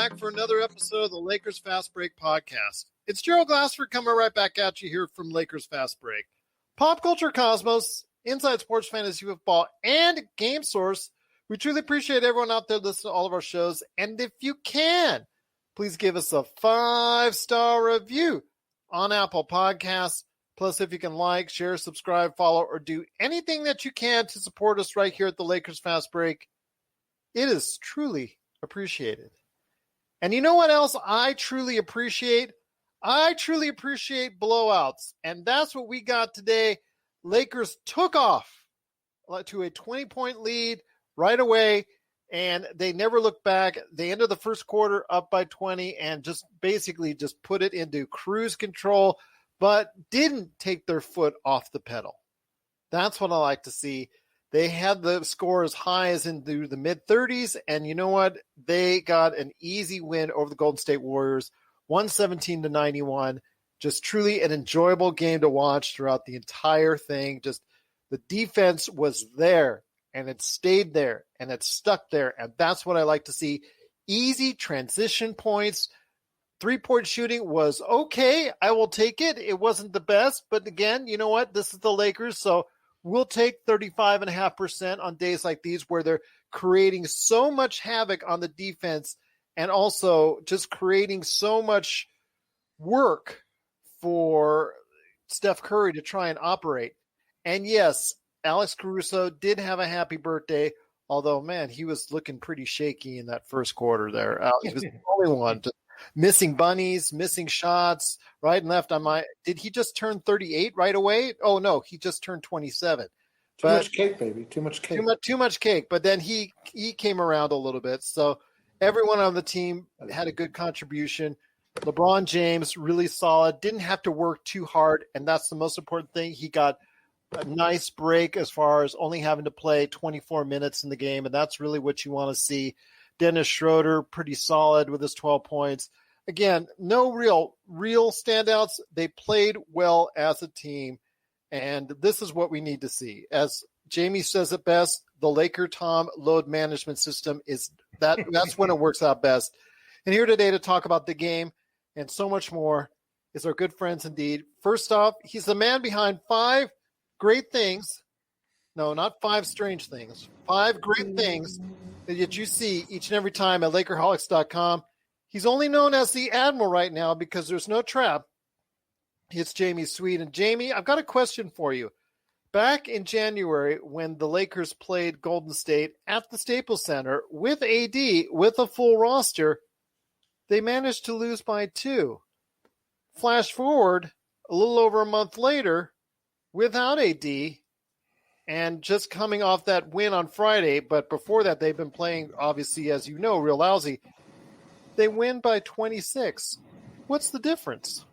back for another episode of the Lakers Fast Break podcast. It's Gerald Glassford coming right back at you here from Lakers Fast Break. Pop Culture Cosmos, Inside Sports Fantasy Football, and Game Source. We truly appreciate everyone out there listening to all of our shows. And if you can, please give us a 5-star review on Apple Podcasts. Plus, if you can like, share, subscribe, follow, or do anything that you can to support us right here at the Lakers Fast Break, it is truly appreciated. And you know what else I truly appreciate? I truly appreciate blowouts. And that's what we got today. Lakers took off to a 20-point lead right away, and they never looked back. They ended the first quarter up by 20 and just basically just put it into cruise control, but didn't take their foot off the pedal. That's what I like to see. They had the score as high as into the mid-30s, and you know what? They got an easy win over the Golden State Warriors, 117-91. Just truly an enjoyable game to watch throughout the entire thing. Just the defense was there, and it stayed there, and it stuck there, and that's what I like to see. Easy transition points. Three-point shooting was okay. I will take it. It wasn't the best, but again, you know what? This is the Lakers, so we'll take 35.5% on days like these where they're creating so much havoc on the defense and also just creating so much work for Steph Curry to try and operate. And yes, Alex Caruso did have a happy birthday, although, man, he was looking pretty shaky in that first quarter there. He was the only one missing bunnies, missing shots, right and left. Did he just turn 38 right away? Oh, no, he just turned 27. Too much cake, baby. Too much cake. Too much cake. But then he came around a little bit. So everyone on the team had a good contribution. LeBron James, really solid. Didn't have to work too hard, and that's the most important thing. He got a nice break as far as only having to play 24 minutes in the game, and that's really what you want to see. Dennis Schroeder, pretty solid with his 12 points. Again, no real standouts. They played well as a team, and this is what we need to see. As Jamie says it best, the LakerTom load management system that's when it works out best. And here today to talk about the game and so much more is our good friends indeed. First off, he's the man behind 5 great things. No, not 5 strange things. 5 great things that you see each and every time at Lakerholics.com. He's only known as the Admiral right now because there's no trap. It's Jamie Sweet. And Jamie, I've got a question for you. Back in January, when the Lakers played Golden State at the Staples Center with AD, with a full roster, they managed to lose by 2. Flash forward a little over a month later, without AD, and just coming off that win on Friday, but before that they've been playing, obviously, as you know, real lousy. They win by 26. What's the difference?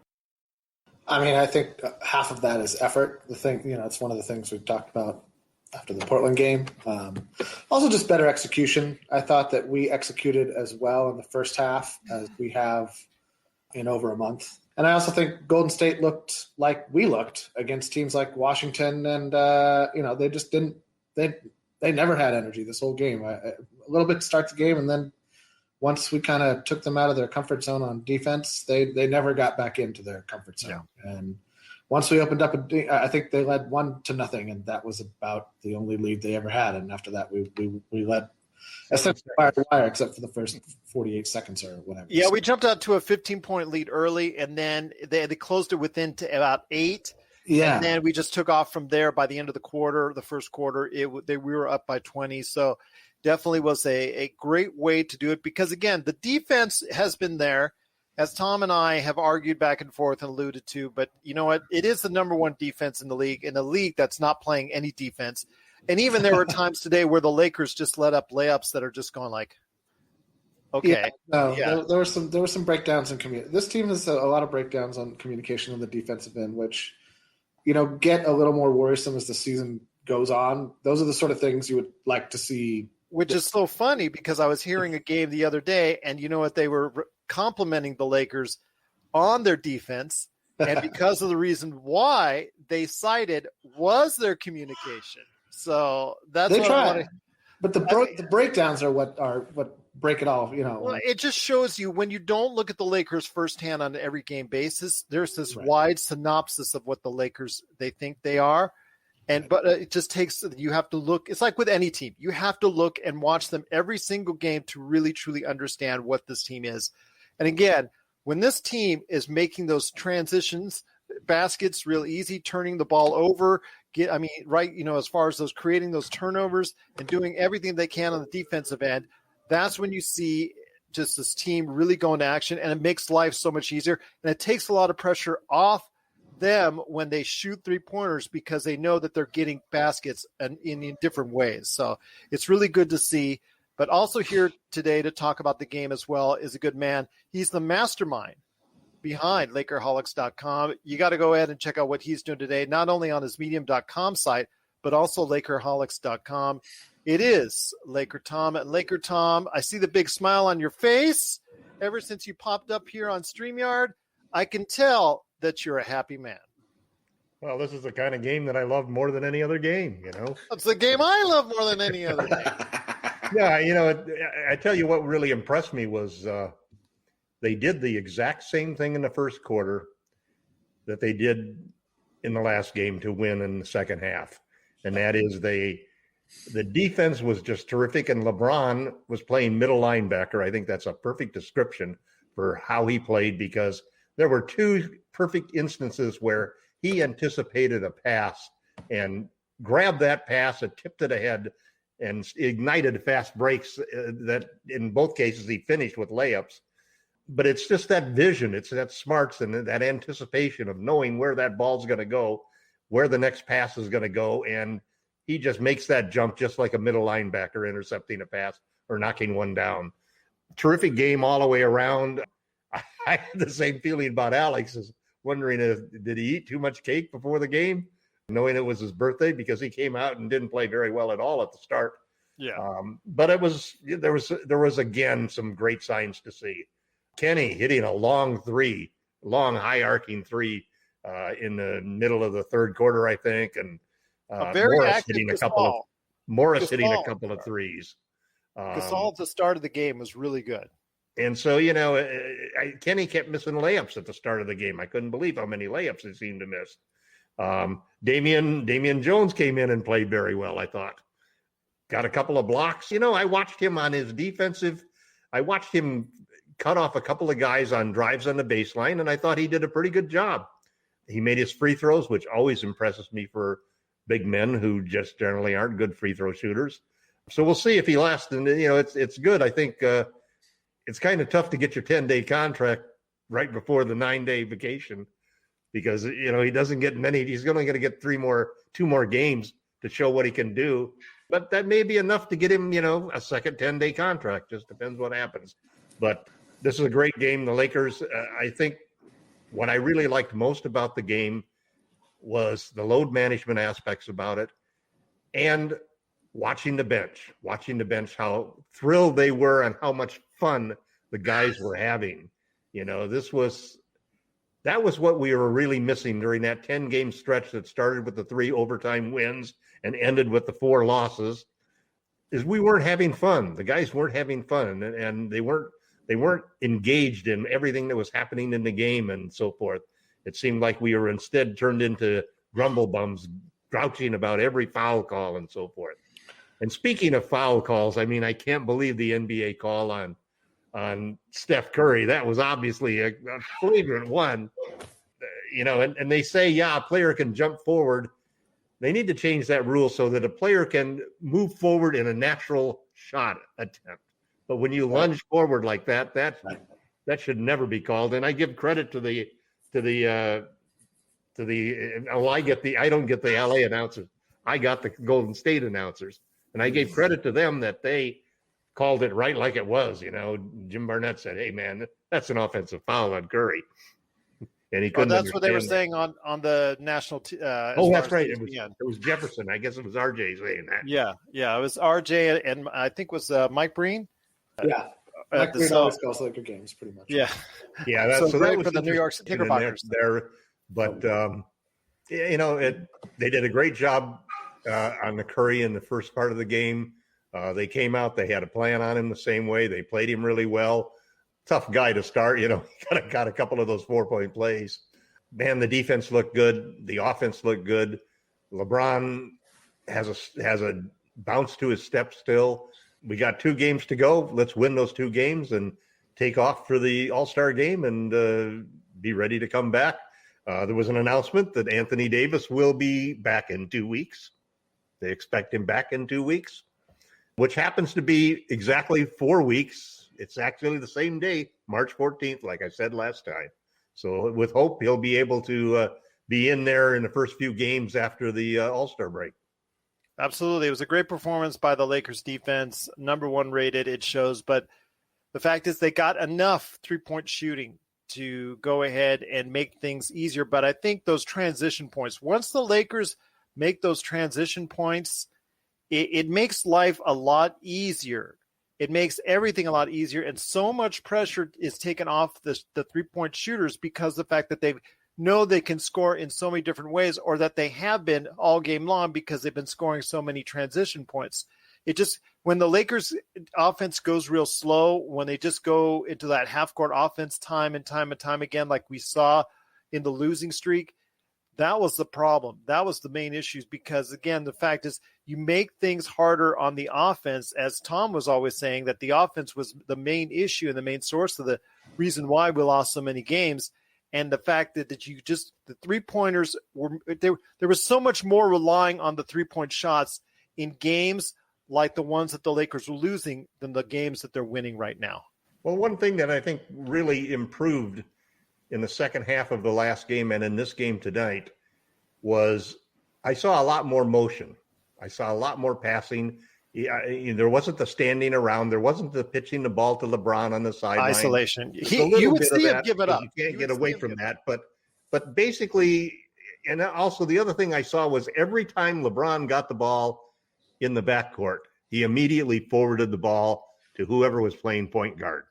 I mean, I think half of that is effort. The thing, it's one of the things we talked about after the Portland game. Also just better execution. I thought that we executed as well in the first half as we have in over a month. And I also think Golden State looked like we looked against teams like Washington, and they just didn't. They never had energy this whole game. A little bit to start the game, and then once we kind of took them out of their comfort zone on defense, they never got back into their comfort zone. Yeah. And once we opened up, I think they led 1-0, and that was about the only lead they ever had. And after that, we led essentially fire to wire, except for the first 48 seconds or whatever. Yeah, we jumped out to a 15-point lead early, and then they closed it within to about 8. Yeah. And then we just took off from there. By the end of the first quarter, we were up by 20. So definitely was a great way to do it because, again, the defense has been there, as Tom and I have argued back and forth and alluded to. But you know what? It is the number 1 defense in a league that's not playing any defense. And even there were times today where the Lakers just let up layups that are just going like, okay. There were some breakdowns in communication. This team has a lot of breakdowns on communication on the defensive end, which, get a little more worrisome as the season goes on. Those are the sort of things you would like to see. Which is so funny because I was hearing a game the other day, and you know what? They were complimenting the Lakers on their defense, and because of the reason why they cited was their communication. So that's they what try. I want to. But the breakdowns are what break it all. Well, it just shows you when you don't look at the Lakers firsthand on an every game basis, there's this wide synopsis of what the Lakers, they think they are. But it just takes, you have to look, it's like with any team, you have to look and watch them every single game to really truly understand what this team is. And again, when this team is making those transitions, baskets real easy, turning the ball over, as far as those creating those turnovers and doing everything they can on the defensive end, that's when you see just this team really go into action, and it makes life so much easier. And it takes a lot of pressure off them when they shoot 3-pointers because they know that they're getting baskets in different ways. So it's really good to see. But also here today to talk about the game as well is a good man. He's the mastermind behind LakerHolics.com. You got to go ahead and check out what he's doing today, not only on his Medium.com site, but also LakerHolics.com. It is LakerTom. And LakerTom, I see the big smile on your face ever since you popped up here on StreamYard. I can tell that you're a happy man. Well, this is the kind of game that I love more than any other game, It's the game I love more than any other game. Yeah, I tell you what really impressed me was they did the exact same thing in the first quarter that they did in the last game to win in the second half. And that is the defense was just terrific, and LeBron was playing middle linebacker. I think that's a perfect description for how he played, because there were two perfect instances where he anticipated a pass and grabbed that pass and tipped it ahead and ignited fast breaks that in both cases he finished with layups. But it's just that vision, it's that smarts and that anticipation of knowing where that ball's going to go, where the next pass is going to go, and he just makes that jump just like a middle linebacker intercepting a pass or knocking one down. Terrific game all the way around. I had the same feeling about Alex, is wondering did he eat too much cake before the game, knowing it was his birthday, because he came out and didn't play very well at all at the start. Yeah. But there was again some great signs to see. Kenny hitting a long high arcing three in the middle of the third quarter, I think, and Morris hitting a couple of threes. Gasol at the start of the game was really good. And so, Kenny kept missing layups at the start of the game. I couldn't believe how many layups he seemed to miss. Damian Jones came in and played very well, I thought. Got a couple of blocks. I watched him on his defensive. I watched him cut off a couple of guys on drives on the baseline, and I thought he did a pretty good job. He made his free throws, which always impresses me for big men who just generally aren't good free throw shooters. So we'll see if he lasts. And, it's good. I think it's kind of tough to get your 10-day contract right before the 9-day vacation, because, he doesn't get many. He's only going to get two more games to show what he can do. But that may be enough to get him, a second 10-day contract. Just depends what happens. But this is a great game. The Lakers, I think what I really liked most about the game was the load management aspects about it, and watching the bench, how thrilled they were and how much fun the guys were having. That was what we were really missing during that 10-game stretch that started with the 3 overtime wins and ended with the 4 losses, is we weren't having fun. The guys weren't having fun, and they weren't engaged in everything that was happening in the game and so forth. It seemed like we were instead turned into grumble bums, grouching about every foul call and so forth. And speaking of foul calls, I can't believe the NBA call on Steph Curry. That was obviously a flagrant one, and they say, a player can jump forward. They need to change that rule so that a player can move forward in a natural shot attempt. But when you lunge forward like that should never be called. And I give credit I don't get the LA announcers. I got the Golden State announcers, and I gave credit to them that they called it right like it was. Jim Barnett said, "Hey man, that's an offensive foul on Curry," and he couldn't. That's what they were saying on the national. That's right. It was Jefferson. I guess it was RJ saying that. Yeah. It was RJ, and I think it was Mike Breen. Yeah. Mike Breen always calls Laker games, pretty much. Yeah. Yeah. So great for the New York Knickerbockers there. But they did a great job on the Curry in the first part of the game. They came out, they had a plan on him the same way. They played him really well. Tough guy to start, he got a couple of those 4-point plays. Man, the defense looked good. The offense looked good. LeBron has a bounce to his step still. We got 2 games to go. Let's win those 2 games and take off for the All-Star game and be ready to come back. There was an announcement that Anthony Davis will be back in 2 weeks. They expect him back in 2 weeks, which happens to be exactly 4 weeks. It's actually the same day, March 14th, like I said last time. So with hope, he'll be able to be in there in the first few games after the All-Star break. Absolutely. It was a great performance by the Lakers defense, number 1 rated, it shows. But the fact is they got enough 3-point shooting to go ahead and make things easier. But I think those transition points, once the Lakers make those transition points, it makes life a lot easier. It makes everything a lot easier. And so much pressure is taken off the 3-point shooters because of the fact that they know they can score in so many different ways, or that they have been all game long because they've been scoring so many transition points. It just, when the Lakers offense goes real slow, when they just go into that half-court offense time and time again, like we saw in the losing streak, that was the problem. That was the main issue because, again, the fact is you make things harder on the offense, as Tom was always saying, that the offense was the main issue and the main source of the reason why we lost so many games. And the fact that the 3-pointers were there was so much more relying on the 3-point shots in games like the ones that the Lakers were losing than the games that they're winning right now. Well, one thing that I think really improved in the second half of the last game and in this game tonight was I saw a lot more motion. I saw a lot more passing. There wasn't the standing around. There wasn't the pitching the ball to LeBron on the sideline. Isolation. You would see him give it up. You can't get away from that. But basically, and also the other thing I saw was every time LeBron got the ball in the backcourt, he immediately forwarded the ball to whoever was playing point guard.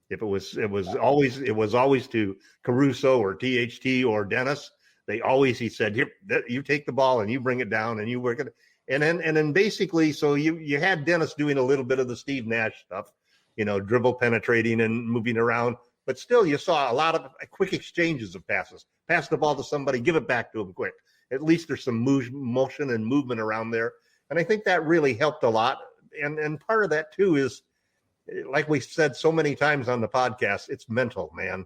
If it was always to Caruso or THT or Dennis. He said, "Here, you take the ball and you bring it down and you work it." And then basically, so you had Dennis doing a little bit of the Steve Nash stuff, dribble penetrating and moving around, but still you saw a lot of quick exchanges of passes. Pass the ball to somebody, give it back to him quick. At least there's some motion and movement around there. And I think that really helped a lot. And part of that too is, like we said so many times on the podcast, it's mental, man.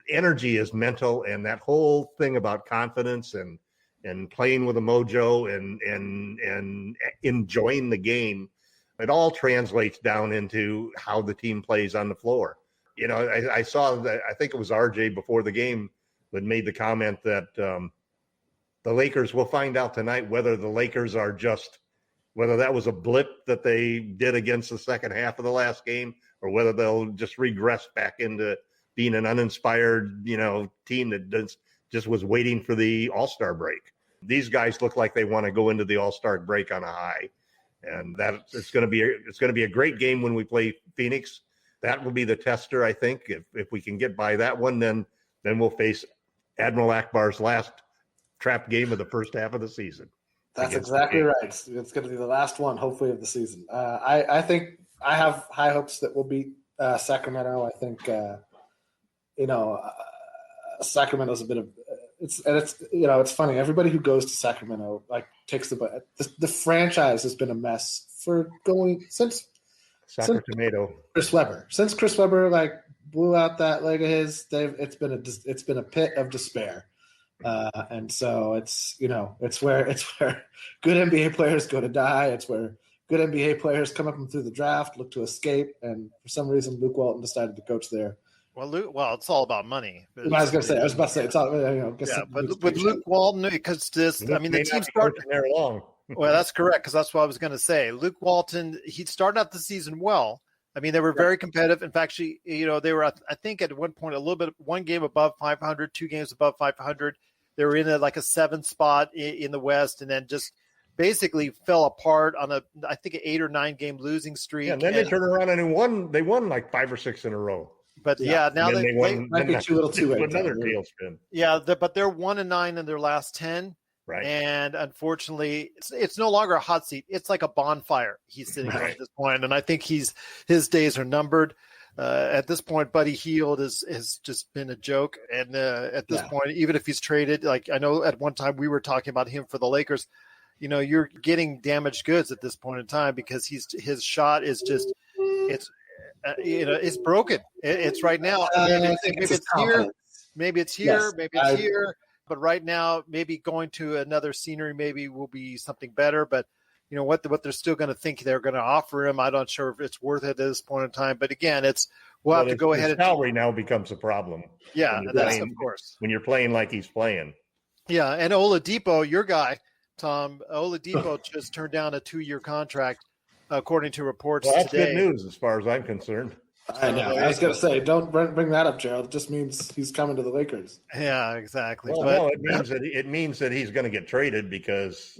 Energy is mental, and that whole thing about confidence and playing with a mojo and enjoying the game, it all translates down into how the team plays on the floor. I saw that, I think it was RJ before the game that made the comment that the Lakers, will find out tonight whether the Lakers are whether that was a blip that they did against the second half of the last game, or whether they'll just regress back into being an uninspired, team that just was waiting for the All-Star break. These guys look like they want to go into the All-Star break on a high, and that it's going to be a great game when we play Phoenix. That will be the tester, I think. If we can get by that one, then we'll face Admiral Akbar's last trap game of the first half of the season. That's exactly right. It's going to be the last one, hopefully, of the season. I think I have high hopes that we'll beat Sacramento. I think Sacramento's a bit of it's funny. Everybody who goes to Sacramento takes the franchise has been a mess for going since Chris Webber. Since Chris Webber blew out that leg of his, it's been a pit of despair. And so it's where good NBA players go to die. It's where good NBA players come up through the draft, look to escape, and for some reason Luke Walton decided to coach there. Well, it's all about money. I was about to say it's all. But with Luke Walton, because the team started there long. Well, that's correct, because that's what I was going to say. Luke Walton, he started out the season well. They were very competitive. In fact, they were, I think, at one point one game above 500, 2 games above 500. They were in a 7th spot in the West, and then just basically fell apart on an 8 or 9 game losing streak. Yeah, and then they turned around and they won 5 or 6 in a row. But now they might be too little too late. Another tailspin. Yeah, but they're 1-9 in their last 10. Right. And unfortunately, it's no longer a hot seat. It's like a bonfire he's sitting on at this point. And I think his days are numbered. At this point, Buddy Hield has just been a joke. And at this point, even if he's traded, like I know at one time we were talking about him for the Lakers, you're getting damaged goods at this point in time because his shot is just it's broken. It's right now. Maybe it's here, maybe it's here. But right now, maybe going to another scenery maybe will be something better. But what they're still going to think they're going to offer him. I'm not sure if it's worth it at this point in time. But again, we'll have to go ahead. Salary now becomes a problem. Yeah, that's of course when you're playing like he's playing. Yeah, and Oladipo, your guy, Tom Oladipo, just turned down a 2-year contract, according to reports that's today. Good news as far as I'm concerned. I know. I was going to say, don't bring that up, Gerald. It just means he's coming to the Lakers. Yeah, exactly. Well, it means that he's going to get traded because,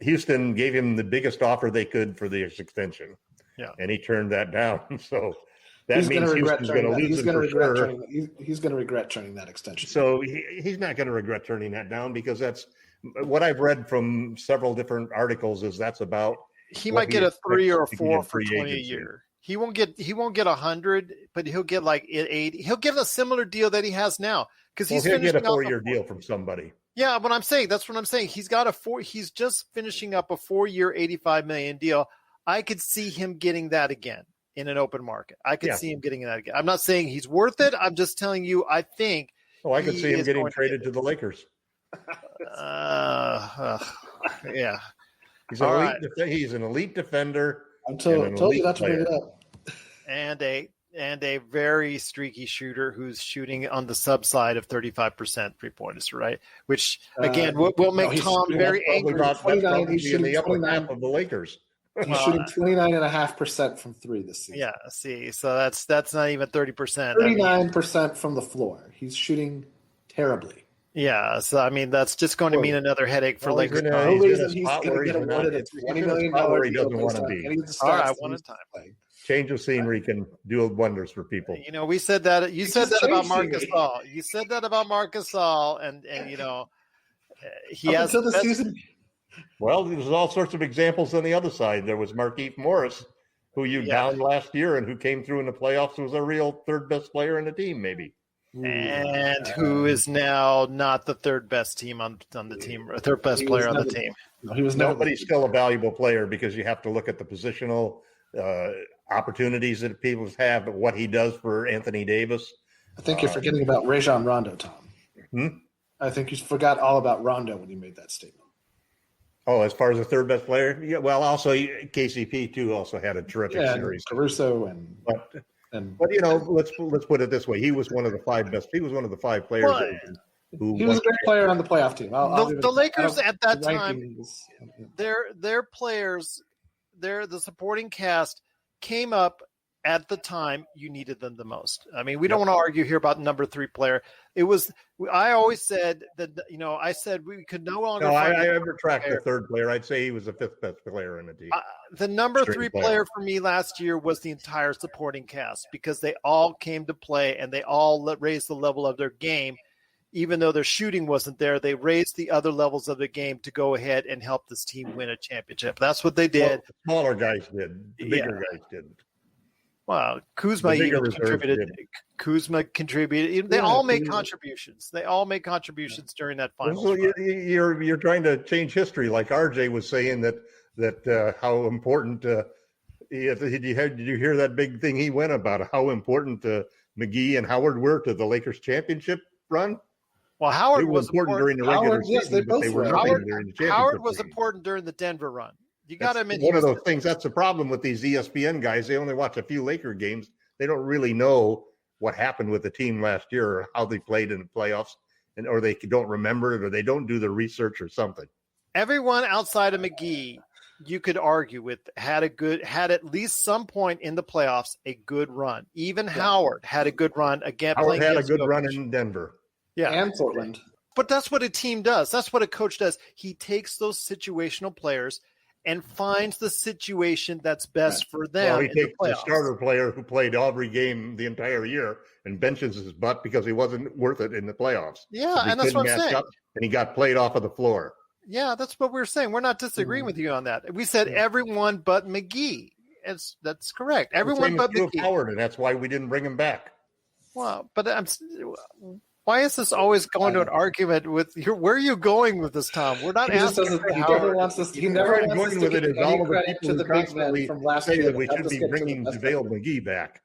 Houston gave him the biggest offer they could for the extension. Yeah, and he turned that down. So that means Houston's going to lose him for sure. He's going to regret turning that extension. So he's not going to regret turning that down because that's what I've read from several different articles. Is that's about. He might get a 3 or a 4 for 20 a year. He won't get 100, but he'll get like 80. He'll get a similar deal that he has now because he'll get a 4-year deal from somebody. Yeah, what I'm saying. That's what I'm saying. He's just finishing up a 4-year, $85 million deal. I could see him getting that again in an open market. I could see him getting that again. I'm not saying he's worth it. I'm just telling you. I think. Oh, I could see him getting traded to the Lakers. Yeah. He's an elite defender. I told you not to bring it up. And a very streaky shooter who's shooting on the sub side of 35% 3-pointers, right? Which again will make Tom very angry. He's shooting the upper half of the Lakers. He's shooting 29.5% from 3 this season. Yeah, see, so that's not even 30%. 39% from the floor. He's shooting terribly. Yeah, so I mean that's just going to mean another headache for Lakers. He's going to get awarded a $20 million deal. He doesn't want to be. All right, one at a time. Change of scenery can do wonders for people. We said that. You said that about Marc Gasol. You said that about Marc Gasol, and he has until the season. Well, there's all sorts of examples on the other side. There was Markieff Morris, who you downed last year, and who came through in the playoffs, was a real third best player in the team, maybe. And who is now not the third best team on the team, or third best player on the team. No, he was nobody's still a valuable player because you have to look at the positional opportunities that people have, but what he does for Anthony Davis. I think you're forgetting about Rajon Rondo, Tom. I think you forgot all about Rondo when you made that statement. Oh, as far as the third best player? Yeah, well, also KCP too also had a terrific series. Caruso but let's put it this way: he was one of the 5 best. He was one of the 5 players. He was a great player on the playoff team. The Lakers at that time, their players, the supporting cast came up at the time you needed them the most. I mean, we don't want to argue here about number 3 player. I always said that, I said we could no longer. No, I retract the third player. I'd say he was the 5th best player in the team. The number 3 player for me last year was the entire supporting cast because they all came to play and they all raised the level of their game. Even though their shooting wasn't there, they raised the other levels of the game to go ahead and help this team win a championship. That's what they did. Well, the smaller guys did. The bigger guys didn't. Wow, Kuzma even contributed. Kuzma contributed. They all make contributions. They all make contributions during that final. So you're trying to change history, like RJ was saying that how important. Did you hear that big thing he went about how important McGee and Howard were to the Lakers championship run? Well, Howard was important during the regular season, but they were nothing during the championship. Howard was important during the Denver run. You got to admit, one of those things. That's the problem with these ESPN guys. They only watch a few Laker games. They don't really know what happened with the team last year or how they played in the playoffs, or they don't remember it, or they don't do the research or something. Everyone outside of McGee, you could argue with, had at least some point in the playoffs a good run. Even Howard had a good run again. Howard had a good run in Denver, and Portland. But that's what a team does. That's what a coach does. He takes those situational players and finds the situation that's best for them. Well, he takes the starter player who played every game the entire year and benches his butt because he wasn't worth it in the playoffs. Yeah, and that's what I'm saying. and he got played off of the floor. Yeah, that's what we're saying. We're not disagreeing with you on that. We said everyone but McGee. That's correct. Everyone but McGee. Howard, and that's why we didn't bring him back. Well, but why is this always going to an argument with your? Where are you going with this, Tom? We're not asking. He never wants us. He never wants us to give any credit to the big men from last year. We should be bringing JaVale McGee back.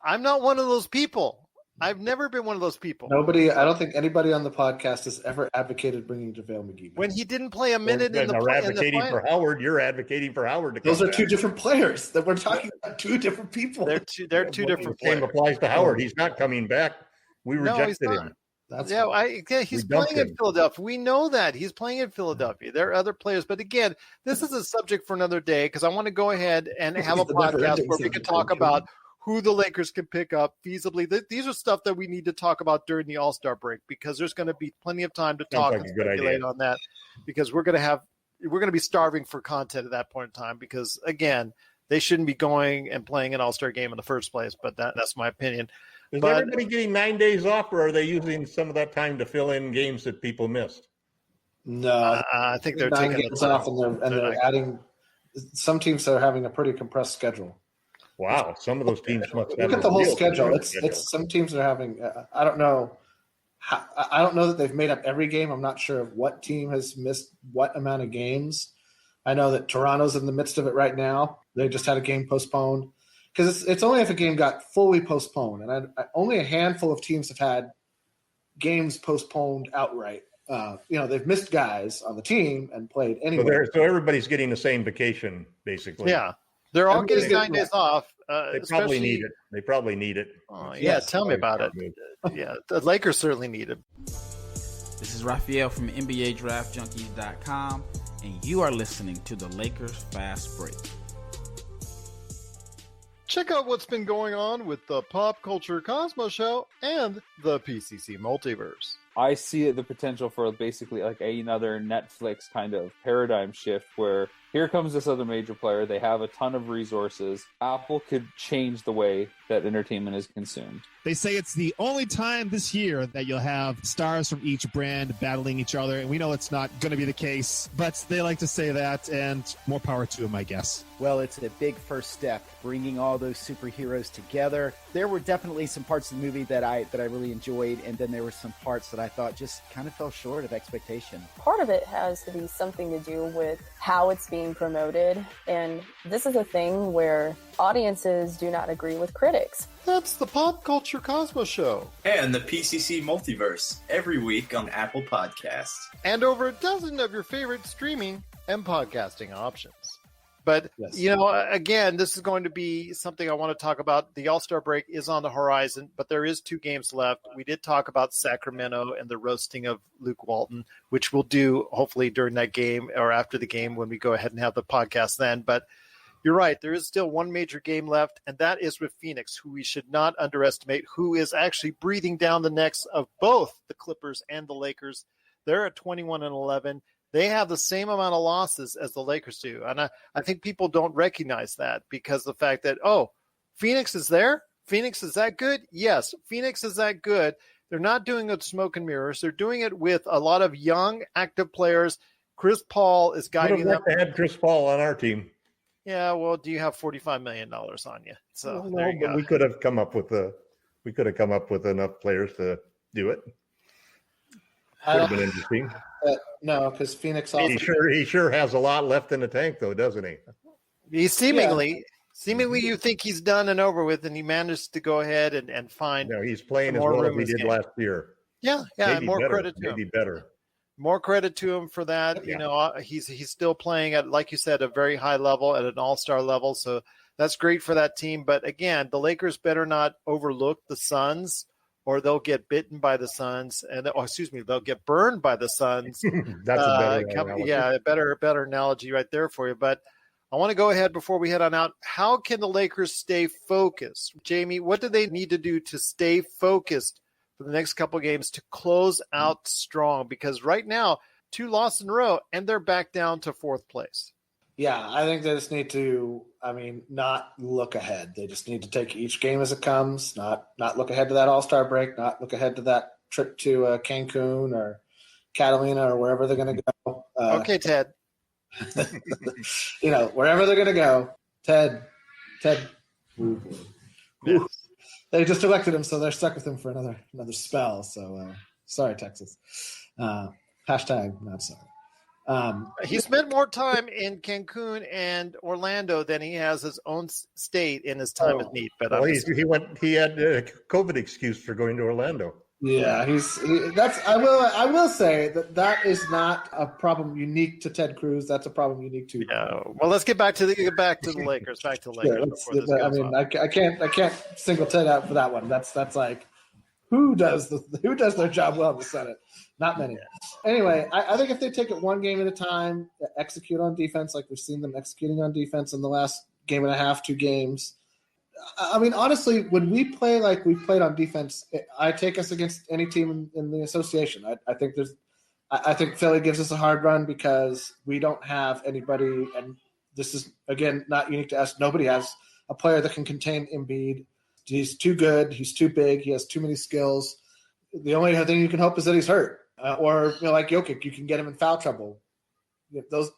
I'm not one of those people. I've never been one of those people. I don't think anybody on the podcast has ever advocated bringing JaVale McGee back. When he didn't play a minute in the We're advocating for Howard. You're advocating for Howard to come Those are back. two different players. That we're talking about two different people. They're two different players. Same applies to Howard. He's not coming back. We rejected him. He's playing in Philadelphia. We know that. He's playing in Philadelphia. There are other players. But again, this is a subject for another day because I want to go ahead and have a podcast where we can talk about who the Lakers can pick up feasibly. These are stuff that we need to talk about during the All-Star break because there's going to be plenty of time to talk and speculate on that because we're going to be starving for content at that point in time because, again, they shouldn't be going and playing an All-Star game in the first place, but that's my opinion. Is everybody getting 9 days off, or are they using some of that time to fill in games that people missed? No, I think they're taking games off, and they're adding. Some teams are having a pretty compressed schedule. Wow, some of those teams must have. Look at the whole schedule. It's some teams are having. I don't know. I don't know that they've made up every game. I'm not sure of what team has missed what amount of games. I know that Toronto's in the midst of it right now. They just had a game postponed because it's only if a game got fully postponed, and only a handful of teams have had games postponed outright. They've missed guys on the team and played anyway. So everybody's getting the same vacation, basically. Yeah. They're all getting 9 days off. They probably need it. Oh, yeah, tell me about it. Yeah, the Lakers certainly need it. This is Raphael from NBA Draft Junkies.com, and you are listening to the Lakers Fast Break. Check out what's been going on with the Pop Culture Cosmos Show and the PCC Multiverse. I see the potential for basically like another Netflix kind of paradigm shift where here comes this other major player. They have a ton of resources. Apple could change the way that entertainment is consumed. They say it's the only time this year that you'll have stars from each brand battling each other, and we know it's not going to be the case, but they like to say that, and more power to them, I guess. Well, it's a big first step, bringing all those superheroes together. There were definitely some parts of the movie that I really enjoyed, and then there were some parts that I thought just kind of fell short of expectation. Part of it has to be something to do with how it's being promoted, and this is a thing where audiences do not agree with critics. That's the Pop Culture Cosmos Show. And the PCC Multiverse, every week on Apple Podcasts. And over a dozen of your favorite streaming and podcasting options. But, again, this is going to be something I want to talk about. The All-Star break is on the horizon, but there is 2 games left. We did talk about Sacramento and the roasting of Luke Walton, which we'll do hopefully during that game or after the game when we go ahead and have the podcast then. But you're right. There is still one major game left, and that is with Phoenix, who we should not underestimate, who is actually breathing down the necks of both the Clippers and the Lakers. They're at 21-11. They have the same amount of losses as the Lakers do. And I think people don't recognize that because the fact that, Phoenix is there? Phoenix is that good? Yes, Phoenix is that good. They're not doing it with smoke and mirrors. They're doing it with a lot of young, active players. Chris Paul is guiding them. Would have had Chris Paul on our team. Yeah, well, do you have $45 million on you? So there you go. We could have come up with enough players to do it. Would have been interesting. No, because Phoenix. He sure has a lot left in the tank, though, doesn't he? He seemingly, you think he's done and over with, and he managed to go ahead and find. No, he's playing as well as he did last year. Yeah, maybe more better, credit to him. Maybe better. More credit to him for that. Yeah. He's still playing at, like you said, a very high level, at an all-star level. So that's great for that team. But again, the Lakers better not overlook the Suns, or they'll get bitten by the Suns, and they'll get burned by the Suns. That's a better analogy. Yeah, better analogy right there for you. But I want to go ahead before we head on out. How can the Lakers stay focused? Jamie, what do they need to do to stay focused for the next couple of games to close out strong? Because right now, 2 losses in a row, and they're back down to 4th place. Yeah, I think they just need to, not look ahead. They just need to take each game as it comes, not look ahead to that All-Star break, not look ahead to that trip to Cancun or, Catalina or wherever they're going to go. Okay, Ted. Wherever they're going to go, Ted. Yes. They just elected him, so they're stuck with him for another spell. So sorry, Texas. Hashtag not sorry. He spent more time in Cancun and Orlando than he has his own state in his time at Meat. But he had a COVID excuse for going to Orlando. Yeah, I will say that is not a problem unique to Ted Cruz. That's a problem unique to. Yeah. Well, let's get back to the Lakers. Back to the Lakers. I can't single Ted out for that one. That's like who does their job well in the Senate? Not many. Anyway, I think if they take it one game at a time, execute on defense like we've seen them executing on defense in the last game and a half, 2 games. I mean, honestly, when we play like we played on defense, I take us against any team in the association. I think Philly gives us a hard run because we don't have anybody, and this is, again, not unique to us. Nobody has a player that can contain Embiid. He's too good. He's too big. He has too many skills. The only thing you can hope is that he's hurt. Or like Jokic, you can get him in foul trouble. Those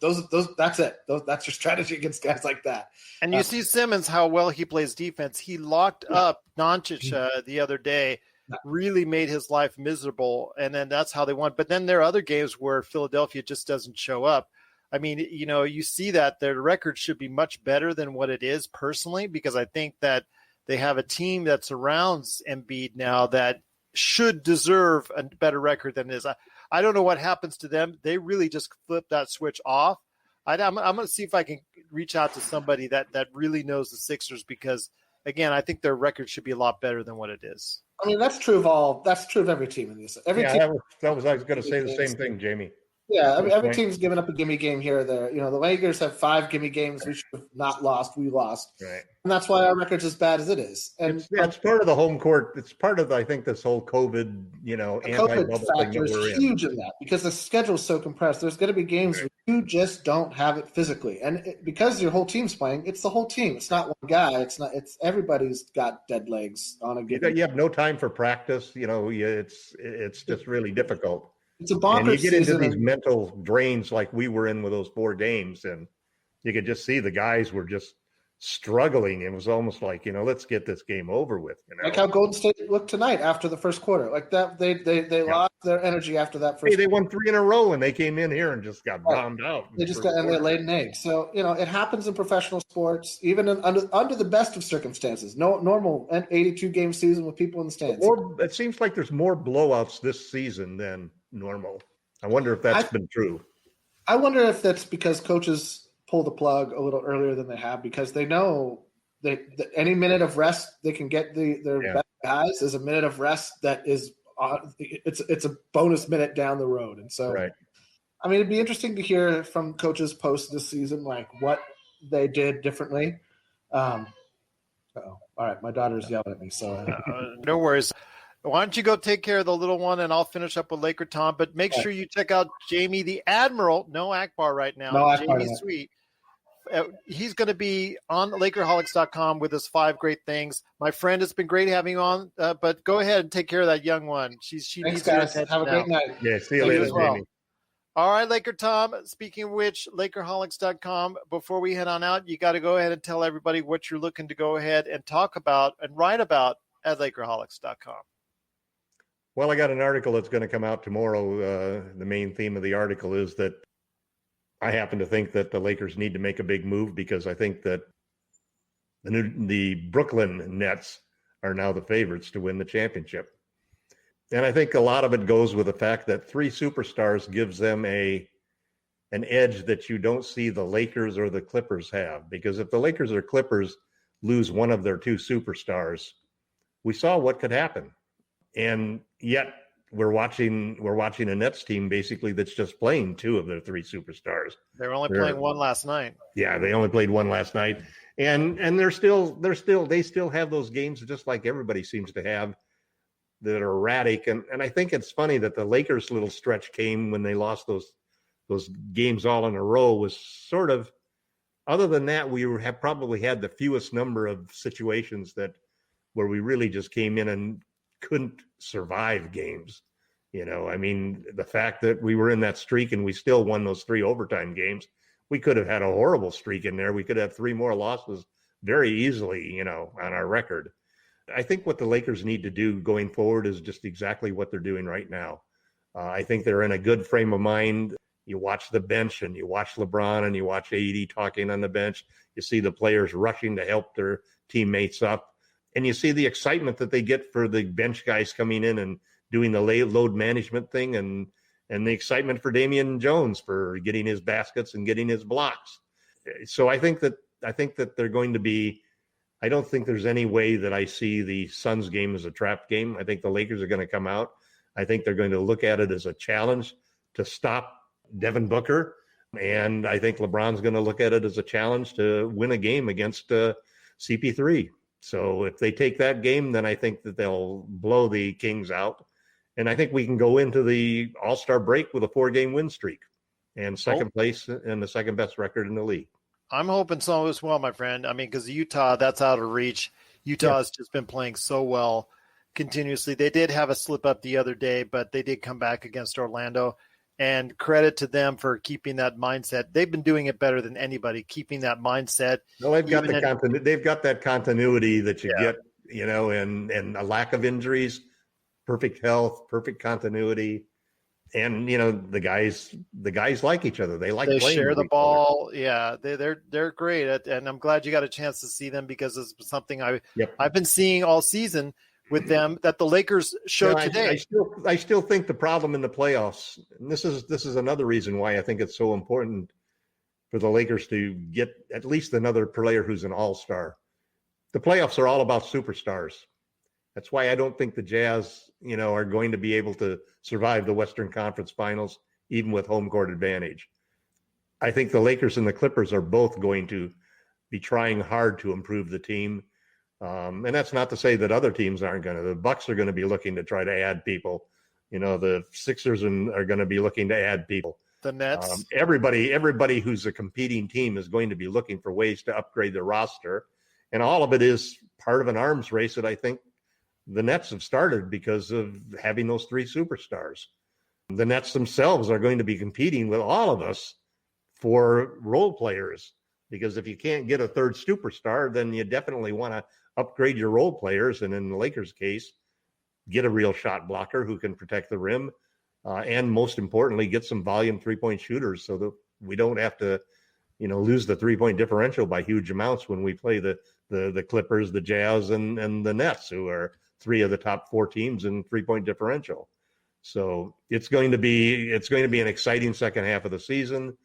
that's it. That's your strategy against guys like that. And you see Simmons, how well he plays defense. He locked up Doncic the other day, really made his life miserable, and then that's how they won. But then there are other games where Philadelphia just doesn't show up. I mean, you see that their record should be much better than what it is personally, because I think that they have a team that surrounds Embiid now that should deserve a better record than it is. I don't know what happens to them. They really just flip that switch off. I'm going to see if I can reach out to somebody that really knows the Sixers, because, again, I think their record should be a lot better than what it is. I mean, that's true of every team in this. I was going to say the same thing, Jamie. Yeah, I mean, every team's given up a gimme game here or there. The Lakers have 5 gimme games we should have not lost. We lost. Right. And that's why our record's as bad as it is. And it's part of the home court. It's part of, I think, this whole COVID, anti-bubble factor is huge in that, because the schedule is so compressed. There's going to be games where you just don't have it physically. And because your whole team's playing, it's the whole team. It's not one guy. It's everybody's got dead legs on a given. You have no time for practice. It's just really difficult. It's a bonkers. And you get into these mental drains like we were in with those 4 games, and you could just see the guys were just struggling. It was almost like, let's get this game over with. Like how Golden State looked tonight after the first quarter. Like that, they lost their energy after that first. They won 3 in a row, and they came in here and just got bombed out. They laid an egg. So it happens in professional sports, even under the best of circumstances. No normal 82 game season with people in the stands. It seems like there's more blowouts this season than normal. I wonder if that's been true. I wonder if that's because coaches pull the plug a little earlier than they have, because they know that any minute of rest they can get their best guys is a minute of rest that is it's a bonus minute down the road. And so, I mean, it'd be interesting to hear from coaches post this season, like what they did differently. All right, my daughter's yelling at me, so no worries. Why don't you go take care of the little one, and I'll finish up with LakerTom. But make sure you check out Jamie the Admiral. No Akbar right now. No Akbar. Jamie Sweet. He's going to be on LakerHolics.com with his 5 great things. My friend, it's been great having you on. But go ahead and take care of that young one. She Thanks, needs guys. your attention. Have a great night. Yeah, see you later, Jamie. All right, LakerTom. Speaking of which, LakerHolics.com. Before we head on out, you got to go ahead and tell everybody what you're looking to go ahead and talk about and write about at LakerHolics.com. Well, I got an article that's going to come out tomorrow. The main theme of the article is that I happen to think that the Lakers need to make a big move, because I think that the Brooklyn Nets are now the favorites to win the championship. And I think a lot of it goes with the fact that 3 superstars gives them an edge that you don't see the Lakers or the Clippers have. Because if the Lakers or Clippers lose one of their 2 superstars, we saw what could happen. And yet we're watching a Nets team basically that's just playing 2 of their 3 superstars. They're only playing 1 last night. Yeah, they only played 1 last night. And they still have those games just like everybody seems to have that are erratic. And I think it's funny that the Lakers' little stretch came when they lost those games all in a row, was sort of, other than that, we have probably had the fewest number of situations where we really just came in and couldn't survive games. I mean, the fact that we were in that streak and we still won those 3 overtime games, we could have had a horrible streak in there. We could have 3 more losses very easily, on our record. I think what the Lakers need to do going forward is just exactly what they're doing right now. I think they're in a good frame of mind. You watch the bench and you watch LeBron and you watch AD talking on the bench. You see the players rushing to help their teammates up. And you see the excitement that they get for the bench guys coming in and doing the load management thing, and the excitement for Damian Jones for getting his baskets and getting his blocks. So I think that they're going to be, I don't think there's any way that I see the Suns game as a trap game. I think the Lakers are going to come out. I think they're going to look at it as a challenge to stop Devin Booker. And I think LeBron's going to look at it as a challenge to win a game against CP3. So if they take that game, then I think that they'll blow the Kings out. And I think we can go into the All-Star break with a 4-game win streak and second place and the second best record in the league. I'm hoping so as well, my friend. I mean, because Utah, that's out of reach. Utah has just been playing so well continuously. They did have a slip up the other day, but they did come back against Orlando. And credit to them for keeping that mindset. They've been doing it better than anybody, keeping that mindset. Well, they've got they've got that continuity that you get, and a lack of injuries, perfect health, perfect continuity. And the guys like each other. They playing share with the each ball. other. Yeah, they're great. And I'm glad you got a chance to see them, because it's something I've been seeing all season with them that the Lakers showed today. I still think the problem in the playoffs, and this is another reason why I think it's so important for the Lakers to get at least another player who's an all-star. The playoffs are all about superstars. That's why I don't think the Jazz, are going to be able to survive the Western Conference Finals, even with home court advantage. I think the Lakers and the Clippers are both going to be trying hard to improve the team. And that's not to say that other teams aren't going to. The Bucks are going to be looking to try to add people. The Sixers are going to be looking to add people. The Nets. Everybody who's a competing team is going to be looking for ways to upgrade their roster. And all of it is part of an arms race that I think the Nets have started because of having those 3 superstars. The Nets themselves are going to be competing with all of us for role players, because if you can't get a third superstar, then you definitely want to upgrade your role players. And in the Lakers' case, get a real shot blocker who can protect the rim. And most importantly, get some volume 3-point shooters so that we don't have to, lose the 3-point differential by huge amounts when we play the Clippers, the Jazz, and the Nets, who are 3 of the top 4 teams in 3-point differential. So it's going to be an exciting second half of the season.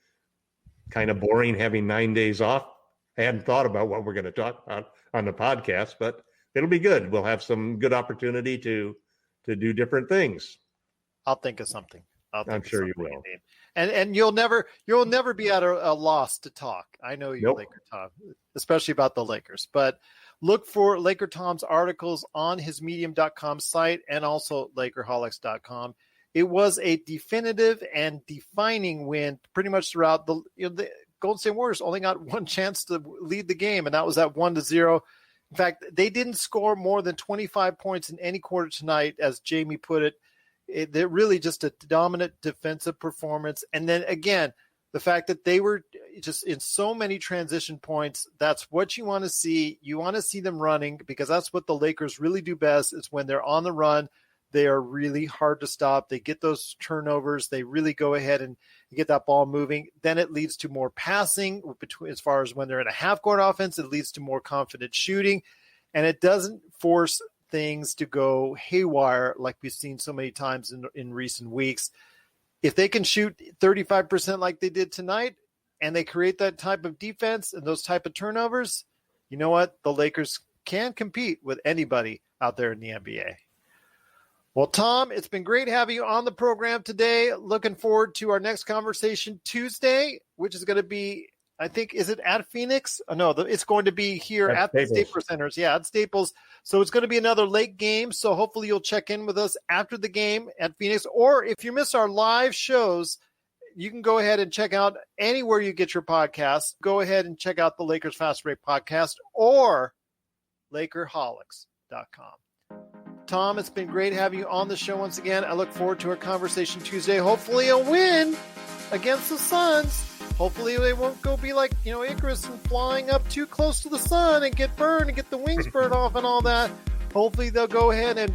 Kind of boring having 9 days off. I hadn't thought about what we're going to talk about on the podcast, but it'll be good. We'll have some good opportunity to do different things. I'll think of something. I'm sure you will. And you'll never be at a loss to talk. I know you, Nope. LakerTom, especially about the Lakers. But look for LakerTom's articles on his medium.com site and also Lakerholics.com. It was a definitive and defining win pretty much throughout the Golden State Warriors only got one chance to lead the game, and that was at 1-0. In fact, they didn't score more than 25 points in any quarter tonight, as Jamie put it. They're really just a dominant defensive performance. And then again, the fact that they were just in so many transition points, that's what you want to see. You want to see them running, because that's what the Lakers really do best, is when they're on the run. They are really hard to stop. They get those turnovers. They really go ahead and get that ball moving. Then it leads to more passing as far as when they're in a half-court offense. It leads to more confident shooting, and it doesn't force things to go haywire like we've seen so many times in recent weeks. If they can shoot 35% like they did tonight, and they create that type of defense and those type of turnovers, you know what? The Lakers can compete with anybody out there in the NBA. Well, Tom, it's been great having you on the program today. Looking forward to our next conversation Tuesday, which is going to be, I think, is it at Phoenix? Oh, no, it's going to be here at the Staples Centers. Yeah, at Staples. So it's going to be another late game. So hopefully you'll check in with us after the game at Phoenix. Or if you miss our live shows, you can go ahead and check out anywhere you get your podcasts. Go ahead and check out the Lakers Fast Break podcast or Lakerholics.com. Tom, it's been great having you on the show once again. I look forward to our conversation Tuesday. Hopefully a win against the Suns. Hopefully they won't go be like, Icarus and flying up too close to the sun and get burned and get the wings burned off and all that. Hopefully they'll go ahead and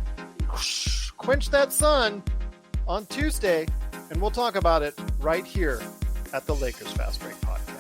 quench that sun on Tuesday, and we'll talk about it right here at the Lakers Fast Break Podcast.